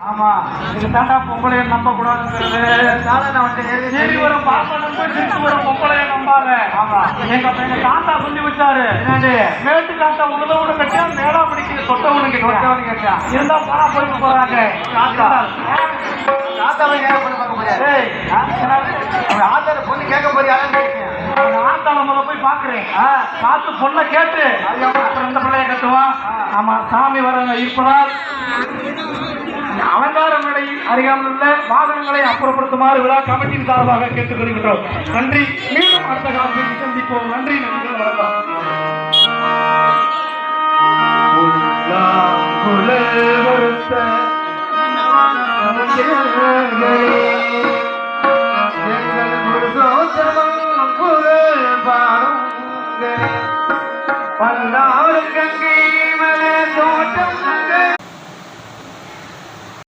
ஆமா இது தாண்டா பொம்பளைய நம்ப கூடாதுங்கிறது. சரி ஒரு பாப்பா நம்ப சிரிச்சு ஒரு பொம்பளைய நம்பாத. ஆமா எங்க தாத்தா சொல்லி வச்சாரு. மேட்டு காத்தா உழுதவனு கட்டியா மேலா பிடிக்கிற தொட்டவனு கேட்டா இருந்தா போனா போயிட்டு போறாங்க. ஆத்தார பொண்ணு கேட்க போறியான்னு ஆத்தால முதல்ல போய் பாக்குறேன். பார்த்து பொண்ணை கேட்டு அப்புறம் இந்த பிள்ளைய கட்டுவான். ஆமா சாமி வர இருப்பதால் அலங்கார மேடை அருகாமல் உள்ள வாகனங்களை அப்புறப்படுத்துமாறு விழா கமிட்டியின் சார்பாக கேட்டுக் கொள்கின்றோம். நன்றி. மீண்டும் அடுத்த காலத்தில் சந்திப்போம். நன்றி. நன்றிகள் வணக்கம். பல்லாறு கங்கை மலை தோட்டம்